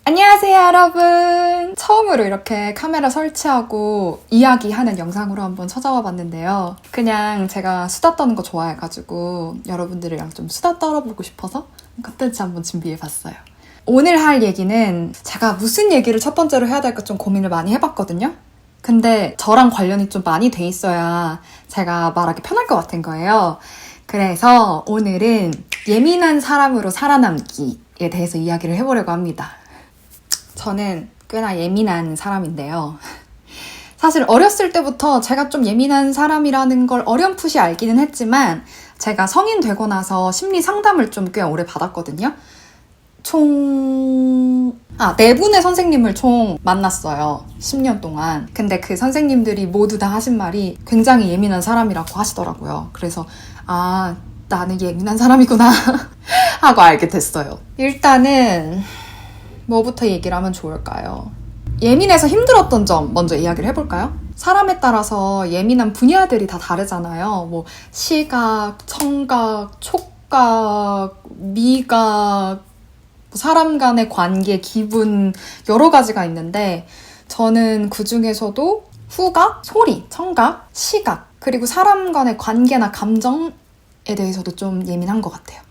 안녕하세요, 여러분. 처음으로 이렇게 카메라 설치하고 이야기하는 영상으로 한번 찾아와 봤는데요. 그냥 제가 수다 떠는 거 좋아해가지고 여러분들이랑 좀 수다 떨어보고 싶어서 컨텐츠 한번 준비해봤어요. 오늘 할 얘기는 제가 무슨 얘기를 첫 번째로 해야 될까 좀 고민을 많이 해봤거든요. 근데 저랑 관련이 좀 많이 돼 있어야 제가 말하기 편할 것 같은 거예요. 그래서 오늘은 예민한 사람으로 살아남기에 대해서 이야기를 해보려고 합니다. 저는 꽤나 예민한 사람인데요. 사실 어렸을 때부터 제가 좀 예민한 사람이라는 걸 어렴풋이 알기는 했지만 제가 성인 되고 나서 심리 상담을 좀 꽤 오래 받았거든요. 네 분의 선생님을 총 만났어요. 10년 동안. 근데 그 선생님들이 모두 다 하신 말이 굉장히 예민한 사람이라고 하시더라고요. 그래서 나는 예민한 사람이구나 하고 알게 됐어요. 일단은 뭐부터 얘기를 하면 좋을까요? 예민해서 힘들었던 점 먼저 이야기를 해볼까요? 사람에 따라서 예민한 분야들이 다 다르잖아요. 뭐 시각, 청각, 촉각, 미각, 사람 간의 관계, 기분 여러 가지가 있는데 저는 그 중에서도 후각, 소리, 청각, 시각 그리고 사람 간의 관계나 감정에 대해서도 좀 예민한 것 같아요.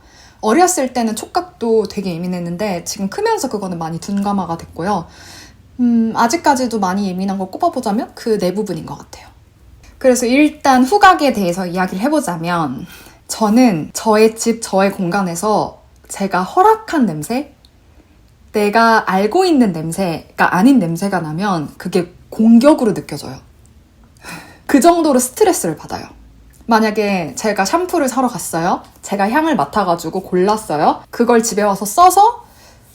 어렸을 때는 촉각도 되게 예민했는데 지금 크면서 그거는 많이 둔감화가 됐고요. 아직까지도 많이 예민한 걸 꼽아보자면 그 네 부분인 것 같아요. 그래서 일단 후각에 대해서 이야기를 해보자면 저는 저의 집, 저의 공간에서 제가 허락한 냄새, 내가 알고 있는 냄새가 아닌 냄새가 나면 그게 공격으로 느껴져요. 그 정도로 스트레스를 받아요. 만약에 제가 샴푸를 사러 갔어요. 제가 향을 맡아가지고 골랐어요. 그걸 집에 와서 써서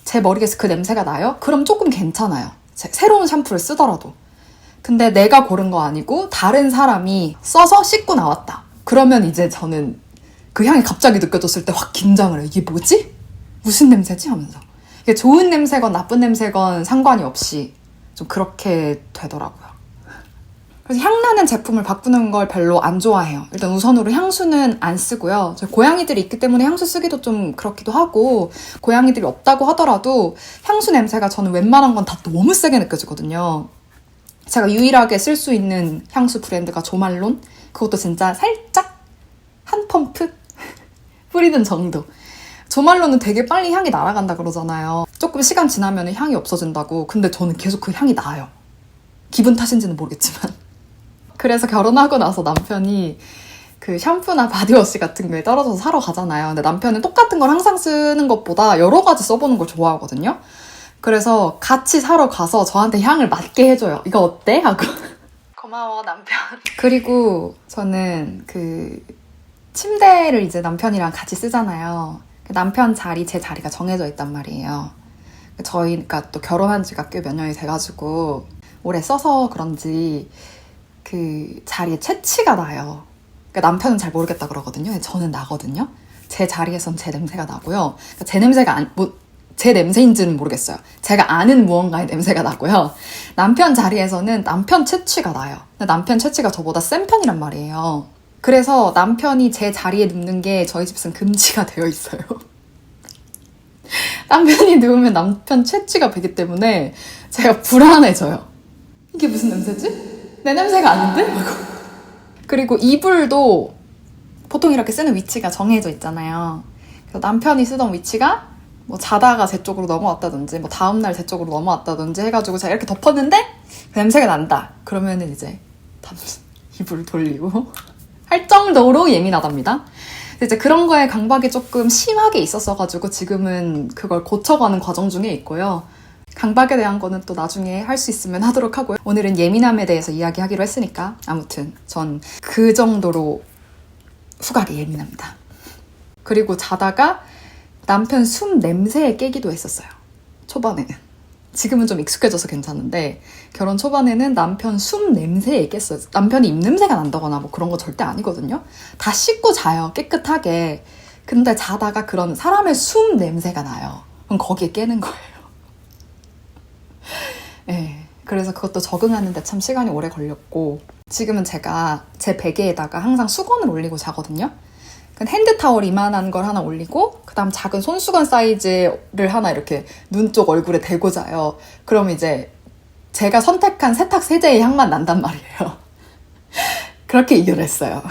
제 머리에서 그 냄새가 나요? 그럼 조금 괜찮아요. 새로운 샴푸를 쓰더라도. 근데 내가 고른 거 아니고 다른 사람이 써서 씻고 나왔다. 그러면 이제 저는 그 향이 갑자기 느껴졌을 때 확 긴장을 해요. 이게 뭐지? 무슨 냄새지? 하면서. 이게 좋은 냄새건 나쁜 냄새건 상관이 없이 좀 그렇게 되더라고요. 그래서 향나는 제품을 바꾸는 걸 별로 안 좋아해요. 일단 우선으로 향수는 안 쓰고요. 고양이들이 있기 때문에 향수 쓰기도 좀 그렇기도 하고 고양이들이 없다고 하더라도 향수 냄새가 저는 웬만한 건 다 너무 세게 느껴지거든요. 제가 유일하게 쓸 수 있는 향수 브랜드가 조말론? 그것도 진짜 살짝 한 펌프? 뿌리는 정도. 조말론은 되게 빨리 향이 날아간다 그러잖아요. 조금 시간 지나면 향이 없어진다고. 근데 저는 계속 그 향이 나요. 기분 탓인지는 모르겠지만. 그래서 결혼하고 나서 남편이 그 샴푸나 바디워시 같은 거에 떨어져서 사러 가잖아요. 근데 남편은 똑같은 걸 항상 쓰는 것보다 여러 가지 써보는 걸 좋아하거든요. 그래서 같이 사러 가서 저한테 향을 맡게 해줘요. 이거 어때? 하고. 고마워, 남편. 그리고 저는 그 침대를 이제 남편이랑 같이 쓰잖아요. 남편 자리, 제 자리가 정해져 있단 말이에요. 저희가 또 결혼한 지가 꽤 몇 년이 돼가지고 오래 써서 그런지 그 자리에 채취가 나요. 그러니까 남편은 잘 모르겠다 그러거든요. 저는 나거든요. 제 자리에선 제 냄새가 나고요. 그러니까 제 냄새가 제 냄새인지는 모르겠어요. 제가 아는 무언가의 냄새가 나고요. 남편 자리에서는 남편 채취가 나요. 근데 남편 채취가 저보다 센 편이란 말이에요. 그래서 남편이 제 자리에 눕는 게 저희 집에서는 금지가 되어 있어요. 남편이 누우면 남편 채취가 되기 때문에 제가 불안해져요. 이게 무슨 냄새지? 내 냄새가 아닌데? 그리고 이불도 보통 이렇게 쓰는 위치가 정해져 있잖아요. 그래서 남편이 쓰던 위치가 뭐 자다가 제 쪽으로 넘어왔다든지 뭐 다음날 제 쪽으로 넘어왔다든지 해가지고 제가 이렇게 덮었는데 그 냄새가 난다. 그러면은 이제 이불을 돌리고 할 정도로 예민하답니다. 이제 그런 거에 강박이 조금 심하게 있었어가지고 지금은 그걸 고쳐가는 과정 중에 있고요. 강박에 대한 거는 또 나중에 할 수 있으면 하도록 하고요. 오늘은 예민함에 대해서 이야기하기로 했으니까 아무튼 전 그 정도로 후각에 예민합니다. 그리고 자다가 남편 숨 냄새에 깨기도 했었어요. 초반에는. 지금은 좀 익숙해져서 괜찮은데 결혼 초반에는 남편 숨 냄새에 깼어요. 남편이 입냄새가 난다거나 뭐 그런 거 절대 아니거든요. 다 씻고 자요. 깨끗하게. 근데 자다가 그런 사람의 숨 냄새가 나요. 그럼 거기에 깨는 거예요. 네, 그래서 그것도 적응하는데 참 시간이 오래 걸렸고 지금은 제가 제 베개에다가 항상 수건을 올리고 자거든요. 핸드타월 이만한 걸 하나 올리고 그 다음 작은 손수건 사이즈를 하나 이렇게 눈 쪽 얼굴에 대고 자요. 그럼 이제 제가 선택한 세탁 세제의 향만 난단 말이에요. 그렇게 이겨냈어요.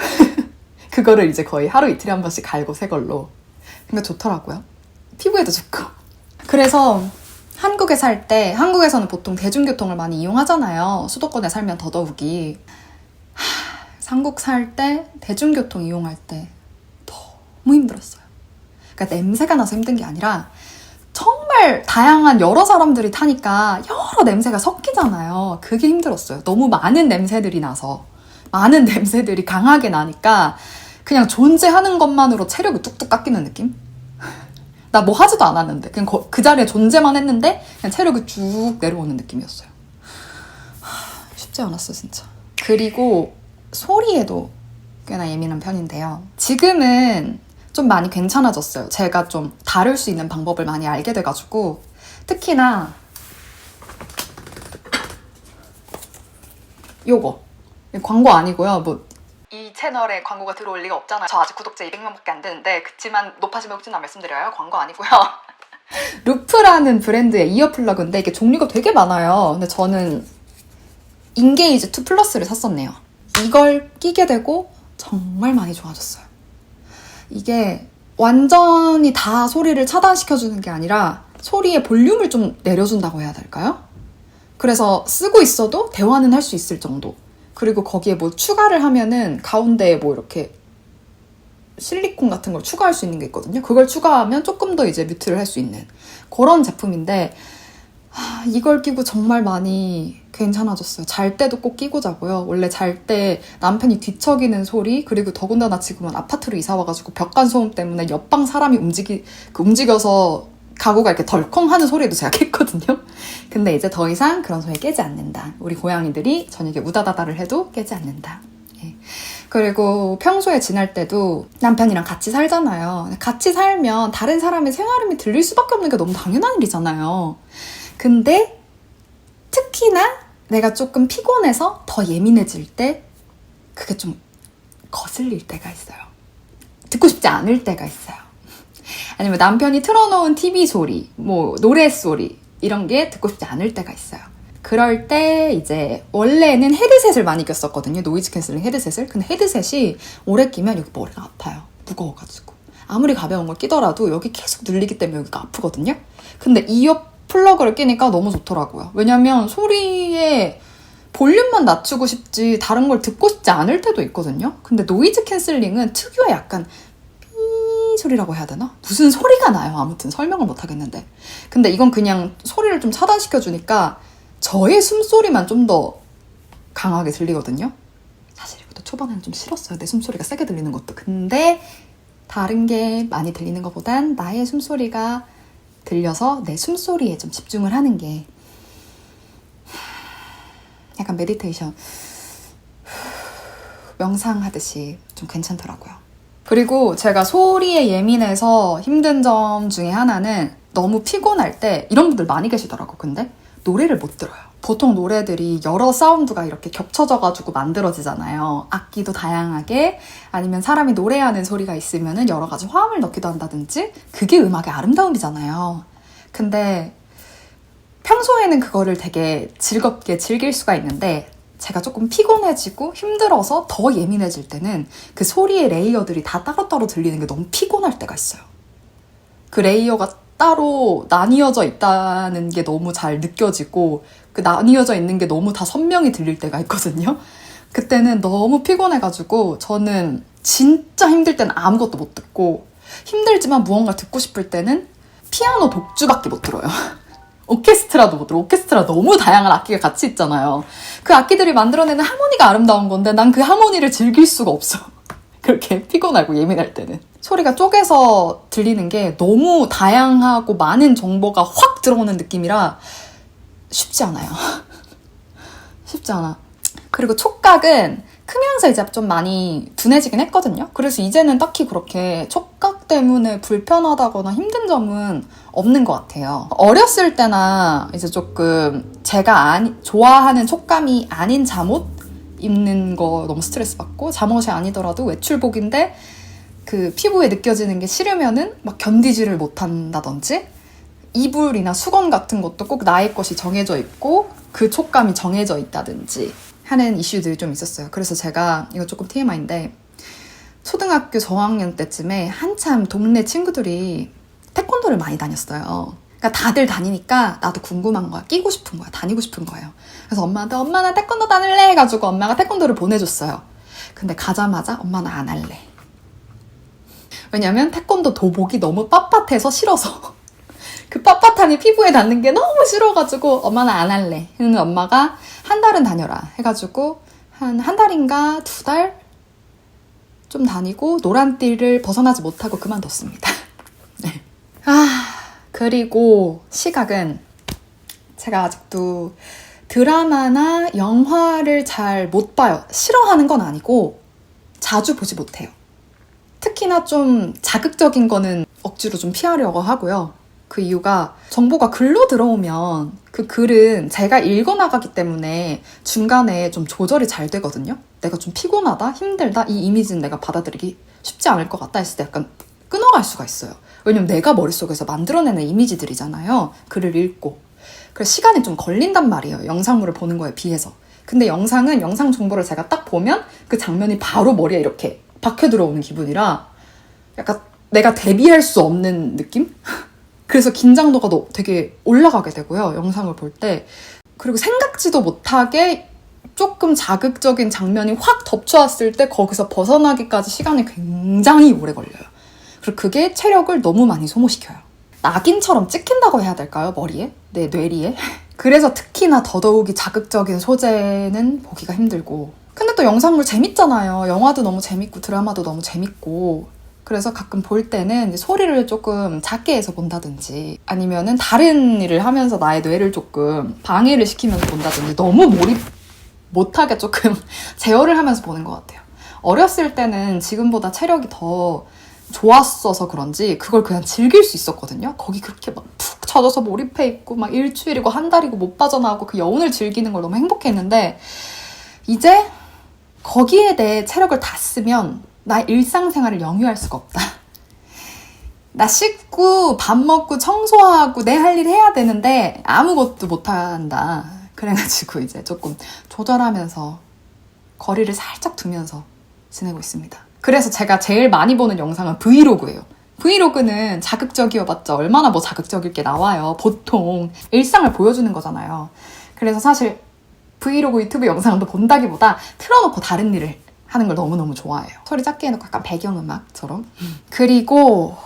그거를 이제 거의 하루 이틀에 한 번씩 갈고 새 걸로. 그러니까 좋더라고요. 피부에도 좋고. 그래서 한국에 살 때, 한국에서는 보통 대중교통을 많이 이용하잖아요. 수도권에 살면 더더욱이. 한국 살 때 대중교통 이용할 때 너무 힘들었어요. 그러니까 냄새가 나서 힘든 게 아니라 정말 다양한 여러 사람들이 타니까 여러 냄새가 섞이잖아요. 그게 힘들었어요. 너무 많은 냄새들이 나서. 많은 냄새들이 강하게 나니까 그냥 존재하는 것만으로 체력이 뚝뚝 깎이는 느낌? 나 뭐 하지도 않았는데 그냥 그 자리에 존재만 했는데 그냥 체력이 쭉 내려오는 느낌이었어요. 쉽지 않았어 진짜. 그리고 소리에도 꽤나 예민한 편인데요. 지금은 좀 많이 괜찮아졌어요. 제가 좀 다룰 수 있는 방법을 많이 알게 돼가지고. 특히나 요거 광고 아니고요. 뭐 이 채널에 광고가 들어올 리가 없잖아요. 저 아직 구독자 200명밖에 안 되는데 그치만 높아지면 혹시나 말씀드려요. 광고 아니고요. 루프라는 브랜드의 이어 플러그인데 이게 종류가 되게 많아요. 근데 저는 인게이지 2 플러스를 샀었네요. 이걸 끼게 되고 정말 많이 좋아졌어요. 이게 완전히 다 소리를 차단시켜주는 게 아니라 소리의 볼륨을 좀 내려준다고 해야 될까요? 그래서 쓰고 있어도 대화는 할 수 있을 정도. 그리고 거기에 뭐 추가를 하면은 가운데에 뭐 이렇게 실리콘 같은 걸 추가할 수 있는 게 있거든요. 그걸 추가하면 조금 더 이제 뮤트를 할 수 있는 그런 제품인데 이걸 끼고 정말 많이 괜찮아졌어요. 잘 때도 꼭 끼고 자고요. 원래 잘 때 남편이 뒤척이는 소리, 그리고 더군다나 지금은 아파트로 이사 와가지고 벽간 소음 때문에 옆방 사람이 움직여서 가구가 이렇게 덜컹 하는 소리도 제가 깼거든요. 근데 이제 더 이상 그런 소리에 깨지 않는다. 우리 고양이들이 저녁에 우다다다를 해도 깨지 않는다. 예. 그리고 평소에 지낼 때도 남편이랑 같이 살잖아요. 같이 살면 다른 사람의 생활음이 들릴 수밖에 없는 게 너무 당연한 일이잖아요. 근데 특히나 내가 조금 피곤해서 더 예민해질 때 그게 좀 거슬릴 때가 있어요. 듣고 싶지 않을 때가 있어요. 아니면 남편이 틀어놓은 TV 소리, 뭐 노래 소리 이런 게 듣고 싶지 않을 때가 있어요. 그럴 때 이제 원래는 헤드셋을 많이 꼈었거든요. 노이즈 캔슬링 헤드셋을. 근데 헤드셋이 오래 끼면 여기 머리가 아파요. 무거워가지고. 아무리 가벼운 걸 끼더라도 여기 계속 눌리기 때문에 여기가 아프거든요. 근데 이어 플러그를 끼니까 너무 좋더라고요. 왜냐면 소리에 볼륨만 낮추고 싶지 다른 걸 듣고 싶지 않을 때도 있거든요. 근데 노이즈 캔슬링은 특유의 약간 삐 소리라고 해야 되나? 무슨 소리가 나요. 아무튼 설명을 못 하겠는데. 근데 이건 그냥 소리를 좀 차단시켜주니까 저의 숨소리만 좀 더 강하게 들리거든요. 사실 이것도 초반에는 좀 싫었어요. 내 숨소리가 세게 들리는 것도. 근데 다른 게 많이 들리는 것보단 나의 숨소리가 들려서 내 숨소리에 좀 집중을 하는 게 약간 메디테이션, 명상하듯이 좀 괜찮더라고요. 그리고 제가 소리에 예민해서 힘든 점 중에 하나는 너무 피곤할 때 이런 분들 많이 계시더라고. 근데 노래를 못 들어요. 보통 노래들이 여러 사운드가 이렇게 겹쳐져가지고 만들어지잖아요. 악기도 다양하게, 아니면 사람이 노래하는 소리가 있으면 여러 가지 화음을 넣기도 한다든지. 그게 음악의 아름다움이잖아요. 근데 평소에는 그거를 되게 즐겁게 즐길 수가 있는데 제가 조금 피곤해지고 힘들어서 더 예민해질 때는 그 소리의 레이어들이 다 따로따로 들리는 게 너무 피곤할 때가 있어요. 그 레이어가 따로 나뉘어져 있다는 게 너무 잘 느껴지고 그 나뉘어져 있는 게 너무 다 선명히 들릴 때가 있거든요. 그때는 너무 피곤해가지고 저는 진짜 힘들 때는 아무것도 못 듣고, 힘들지만 무언가 듣고 싶을 때는 피아노 독주밖에 못 들어요. 오케스트라도 못 들어. 오케스트라 너무 다양한 악기가 같이 있잖아요. 그 악기들이 만들어내는 하모니가 아름다운 건데 난 그 하모니를 즐길 수가 없어. 그렇게 피곤하고 예민할 때는. 소리가 쪼개서 들리는 게 너무 다양하고 많은 정보가 확 들어오는 느낌이라 쉽지 않아요. 쉽지 않아. 그리고 촉각은 크면서 이제 좀 많이 둔해지긴 했거든요. 그래서 이제는 딱히 그렇게 촉각 때문에 불편하다거나 힘든 점은 없는 것 같아요. 어렸을 때나 이제 조금 제가 좋아하는 촉감이 아닌 잠옷 입는 거 너무 스트레스 받고, 잠옷이 아니더라도 외출복인데 그 그 피부에 느껴지는 게 싫으면은 막 견디지를 못한다든지, 이불이나 수건 같은 것도 꼭 나의 것이 정해져 있고 그 촉감이 정해져 있다든지 하는 이슈들이 좀 있었어요. 그래서 제가, 이거 조금 TMI인데, 초등학교 저학년 때쯤에 한참 동네 친구들이 태권도를 많이 다녔어요. 그러니까 다들 다니니까 나도 궁금한 거야. 끼고 싶은 거야. 다니고 싶은 거예요. 그래서 엄마한테 엄마 나 태권도 다닐래 해가지고 엄마가 태권도를 보내줬어요. 근데 가자마자 엄마 나 안 할래. 왜냐면 태권도 도복이 너무 빳빳해서 싫어서 그 빳빳함이 피부에 닿는 게 너무 싫어가지고 엄마 나 안 할래. 그래서 엄마가 한 달은 다녀라 해가지고 한 달인가 2달 좀 다니고 노란띠를 벗어나지 못하고 그만뒀습니다. 네. 그리고 시각은 제가 아직도 드라마나 영화를 잘 못 봐요. 싫어하는 건 아니고 자주 보지 못해요. 특히나 좀 자극적인 거는 억지로 좀 피하려고 하고요. 그 이유가 정보가 글로 들어오면 그 글은 제가 읽어나가기 때문에 중간에 좀 조절이 잘 되거든요. 내가 좀 피곤하다, 힘들다, 이 이미지는 내가 받아들이기 쉽지 않을 것 같다 했을 때 약간 끊어갈 수가 있어요. 왜냐면 내가 머릿속에서 만들어내는 이미지들이잖아요. 글을 읽고. 그래서 시간이 좀 걸린단 말이에요. 영상물을 보는 거에 비해서. 근데 영상은 영상 정보를 제가 딱 보면 그 장면이 바로 머리에 이렇게 박혀 들어오는 기분이라 약간 내가 대비할 수 없는 느낌? 그래서 긴장도가 되게 올라가게 되고요. 영상을 볼 때. 그리고 생각지도 못하게 조금 자극적인 장면이 확 덮쳐왔을 때 거기서 벗어나기까지 시간이 굉장히 오래 걸려요. 그리고 그게 체력을 너무 많이 소모시켜요. 낙인처럼 찍힌다고 해야 될까요? 머리에? 내 뇌리에? 그래서 특히나 더더욱이 자극적인 소재는 보기가 힘들고. 근데 또 영상물 재밌잖아요. 영화도 너무 재밌고 드라마도 너무 재밌고. 그래서 가끔 볼 때는 이제 소리를 조금 작게 해서 본다든지 아니면은 다른 일을 하면서 나의 뇌를 조금 방해를 시키면서 본다든지 너무 몰입 못하게 조금 제어를 하면서 보는 것 같아요. 어렸을 때는 지금보다 체력이 더 좋았어서 그런지 그걸 그냥 즐길 수 있었거든요. 거기 그렇게 막 푹 젖어서 몰입해 있고 막 일주일이고 한 달이고 못 빠져나오고 그 여운을 즐기는 걸 너무 행복했는데 이제 거기에 대해 체력을 다 쓰면 나의 일상생활을 영위할 수가 없다. 나 씻고 밥 먹고 청소하고 내 할 일 해야 되는데 아무것도 못한다. 그래가지고 이제 조금 조절하면서 거리를 살짝 두면서 지내고 있습니다. 그래서 제가 제일 많이 보는 영상은 브이로그예요. 브이로그는 자극적이어봤자 얼마나 뭐 자극적일 게 나와요. 보통 일상을 보여주는 거잖아요. 그래서 사실 브이로그 유튜브 영상도 본다기보다 틀어놓고 다른 일을 하는 걸 너무너무 좋아해요. 소리 작게 해놓고 약간 배경음악처럼. 그리고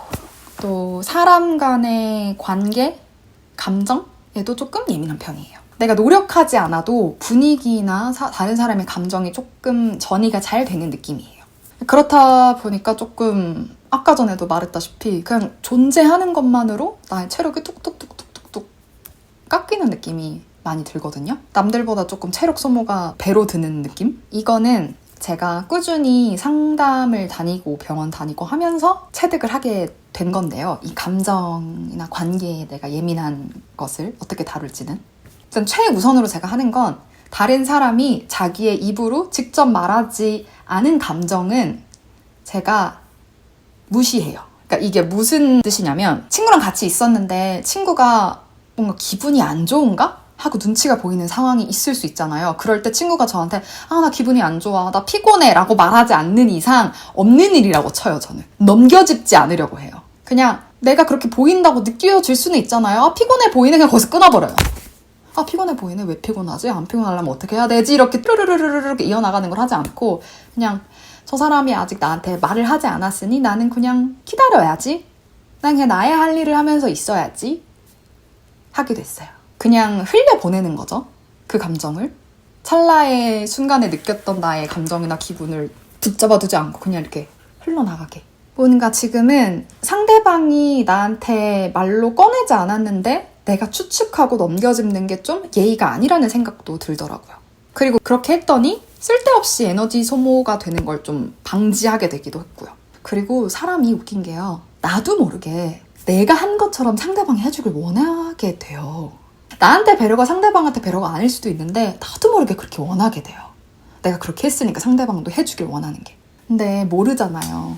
또 사람 간의 관계, 감정에도 조금 예민한 편이에요. 내가 노력하지 않아도 분위기나 다른 사람의 감정이 조금 전이가 잘 되는 느낌이에요. 그렇다 보니까 조금 아까 전에도 말했다시피 그냥 존재하는 것만으로 나의 체력이 뚝뚝뚝뚝뚝 깎이는 느낌이 많이 들거든요. 남들보다 조금 체력 소모가 배로 드는 느낌? 이거는 제가 꾸준히 상담을 다니고 병원 다니고 하면서 체득을 하게 된 건데요. 이 감정이나 관계에 내가 예민한 것을 어떻게 다룰지는. 일단 최우선으로 제가 하는 건 다른 사람이 자기의 입으로 직접 말하지 않은 감정은 제가 무시해요. 그러니까 이게 무슨 뜻이냐면 친구랑 같이 있었는데 친구가 뭔가 기분이 안 좋은가? 하고 눈치가 보이는 상황이 있을 수 있잖아요. 그럴 때 친구가 저한테 나 기분이 안 좋아, 나 피곤해 라고 말하지 않는 이상 없는 일이라고 쳐요. 저는 넘겨짚지 않으려고 해요. 그냥 내가 그렇게 보인다고 느껴질 수는 있잖아요. 피곤해 보이네. 그냥 거기서 끊어버려요. 피곤해 보이네. 왜 피곤하지? 안 피곤하려면 어떻게 해야 되지? 이렇게 르르르르르 이어나가는 걸 하지 않고 그냥 저 사람이 아직 나한테 말을 하지 않았으니 나는 그냥 기다려야지. 난 그냥 나의 할 일을 하면서 있어야지 하게 됐어요. 그냥 흘려보내는 거죠. 그 감정을. 찰나의 순간에 느꼈던 나의 감정이나 기분을 붙잡아 두지 않고 그냥 이렇게 흘러나가게. 뭔가 지금은 상대방이 나한테 말로 꺼내지 않았는데 내가 추측하고 넘겨짚는 게 좀 예의가 아니라는 생각도 들더라고요. 그리고 그렇게 했더니 쓸데없이 에너지 소모가 되는 걸 좀 방지하게 되기도 했고요. 그리고 사람이 웃긴 게요. 나도 모르게 내가 한 것처럼 상대방이 해주길 원하게 돼요. 나한테 배려가 상대방한테 배려가 아닐 수도 있는데 나도 모르게 그렇게 원하게 돼요. 내가 그렇게 했으니까 상대방도 해주길 원하는 게. 근데 모르잖아요.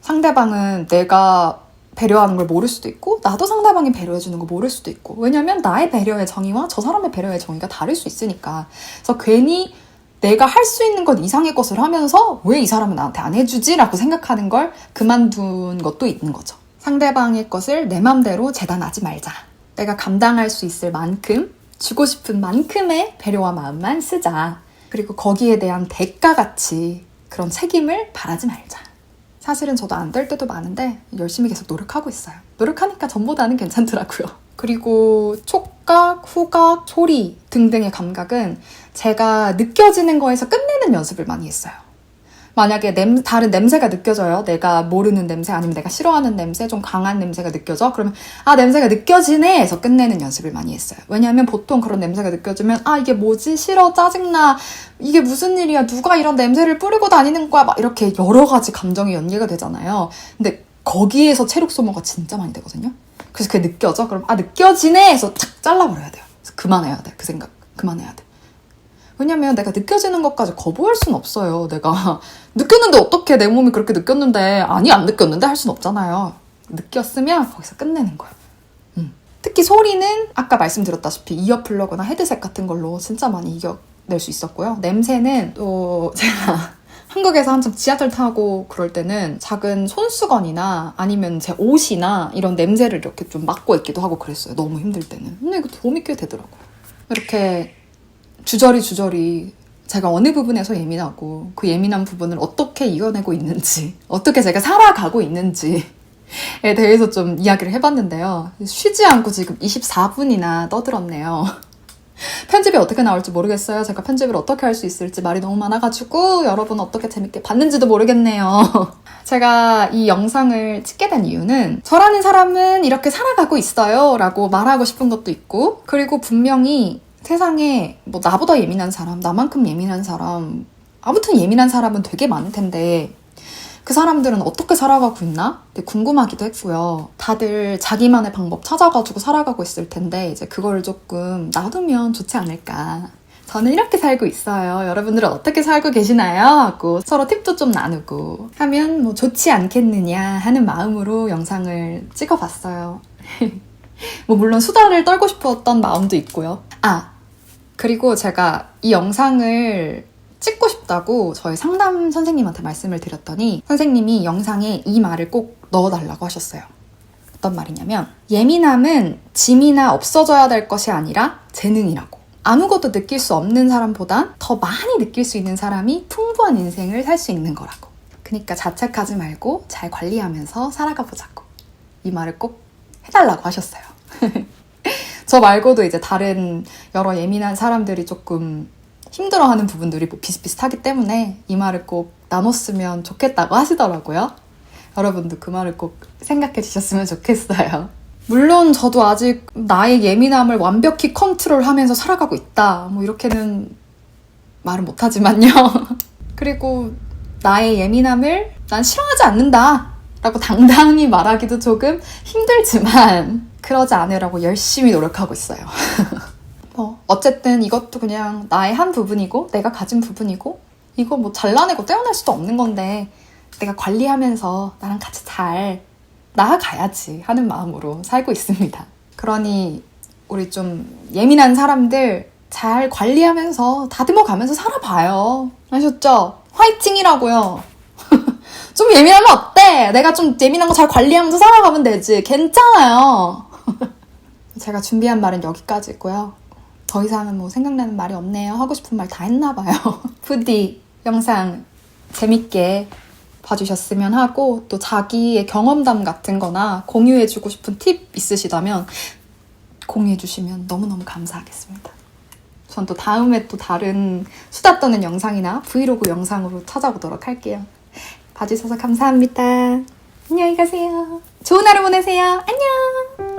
상대방은 내가 배려하는 걸 모를 수도 있고 나도 상대방이 배려해주는 거 모를 수도 있고 왜냐면 나의 배려의 정의와 저 사람의 배려의 정의가 다를 수 있으니까 그래서 괜히 내가 할 수 있는 것 이상의 것을 하면서 왜 이 사람은 나한테 안 해주지? 라고 생각하는 걸 그만둔 것도 있는 거죠. 상대방의 것을 내 맘대로 재단하지 말자. 내가 감당할 수 있을 만큼 주고 싶은 만큼의 배려와 마음만 쓰자. 그리고 거기에 대한 대가같이 그런 책임을 바라지 말자. 사실은 저도 안 될 때도 많은데 열심히 계속 노력하고 있어요. 노력하니까 전보다는 괜찮더라고요. 그리고 촉각, 후각, 소리 등등의 감각은 제가 느껴지는 거에서 끝내는 연습을 많이 했어요. 만약에 다른 냄새가 느껴져요. 내가 모르는 냄새 아니면 내가 싫어하는 냄새, 좀 강한 냄새가 느껴져. 그러면 아 냄새가 느껴지네 해서 끝내는 연습을 많이 했어요. 왜냐하면 보통 그런 냄새가 느껴지면 아 이게 뭐지? 싫어, 짜증나, 이게 무슨 일이야, 누가 이런 냄새를 뿌리고 다니는 거야, 막 이렇게 여러 가지 감정이 연계가 되잖아요. 근데 거기에서 체력 소모가 진짜 많이 되거든요. 그래서 그게 느껴져? 그럼 아 느껴지네 해서 착 잘라버려야 돼요. 그래서 그만해야 돼. 그 생각 그만해야 돼. 왜냐면 내가 느껴지는 것까지 거부할 순 없어요. 내가 느꼈는데 어떻게 내 몸이 그렇게 느꼈는데 아니 안 느꼈는데 할 순 없잖아요. 느꼈으면 거기서 끝내는 거예요. 특히 소리는 아까 말씀드렸다시피 이어플러그나 헤드셋 같은 걸로 진짜 많이 이겨낼 수 있었고요. 냄새는 또 제가 한국에서 한참 지하철 타고 그럴 때는 작은 손수건이나 아니면 제 옷이나 이런 냄새를 이렇게 좀 막고 있기도 하고 그랬어요. 너무 힘들 때는. 근데 이거 도움이 꽤 되더라고요. 이렇게 주저리 제가 어느 부분에서 예민하고 그 예민한 부분을 어떻게 이겨내고 있는지, 어떻게 제가 살아가고 있는지에 대해서 좀 이야기를 해봤는데요. 쉬지 않고 지금 24분이나 떠들었네요. 편집이 어떻게 나올지 모르겠어요. 제가 편집을 어떻게 할 수 있을지 말이 너무 많아가지고 여러분 어떻게 재밌게 봤는지도 모르겠네요. 제가 이 영상을 찍게 된 이유는 저라는 사람은 이렇게 살아가고 있어요 라고 말하고 싶은 것도 있고, 그리고 분명히 세상에 뭐 나보다 예민한 사람, 나만큼 예민한 사람, 아무튼 예민한 사람은 되게 많을 텐데 그 사람들은 어떻게 살아가고 있나? 되게 궁금하기도 했고요. 다들 자기만의 방법 찾아가지고 살아가고 있을 텐데 이제 그걸 조금 놔두면 좋지 않을까. 저는 이렇게 살고 있어요. 여러분들은 어떻게 살고 계시나요? 하고 서로 팁도 좀 나누고 하면 뭐 좋지 않겠느냐 하는 마음으로 영상을 찍어봤어요. 뭐 물론 수다를 떨고 싶었던 마음도 있고요. 그리고 제가 이 영상을 찍고 싶다고 저희 상담 선생님한테 말씀을 드렸더니 선생님이 영상에 이 말을 꼭 넣어달라고 하셨어요. 어떤 말이냐면 예민함은 짐이나 없어져야 될 것이 아니라 재능이라고. 아무것도 느낄 수 없는 사람보단 더 많이 느낄 수 있는 사람이 풍부한 인생을 살 수 있는 거라고. 그러니까 자책하지 말고 잘 관리하면서 살아가 보자고. 이 말을 꼭 해달라고 하셨어요. 저 말고도 이제 다른 여러 예민한 사람들이 조금 힘들어하는 부분들이 뭐 비슷비슷하기 때문에 이 말을 꼭 나눴으면 좋겠다고 하시더라고요. 여러분도 그 말을 꼭 생각해 주셨으면 좋겠어요. 물론 저도 아직 나의 예민함을 완벽히 컨트롤하면서 살아가고 있다, 뭐 이렇게는 말은 못하지만요. 그리고 나의 예민함을 난 싫어하지 않는다 라고 당당히 말하기도 조금 힘들지만 그러지 않으려고 열심히 노력하고 있어요. 어쨌든 이것도 그냥 나의 한 부분이고 내가 가진 부분이고 이거 뭐 잘라내고 떼어낼 수도 없는 건데 내가 관리하면서 나랑 같이 잘 나아가야지 하는 마음으로 살고 있습니다. 그러니 우리 좀 예민한 사람들 잘 관리하면서 다듬어가면서 살아봐요. 아셨죠? 화이팅이라고요. 좀 예민하면 어때? 내가 좀 예민한 거 잘 관리하면서 살아가면 되지. 괜찮아요. 제가 준비한 말은 여기까지고요. 더 이상은 뭐 생각나는 말이 없네요. 하고 싶은 말 다 했나봐요. 부디 영상 재밌게 봐주셨으면 하고 또 자기의 경험담 같은 거나 공유해주고 싶은 팁 있으시다면 공유해주시면 너무너무 감사하겠습니다. 전 또 다음에 또 다른 수다 떠는 영상이나 브이로그 영상으로 찾아오도록 할게요. 봐주셔서 감사합니다. 안녕히 가세요. 좋은 하루 보내세요. 안녕.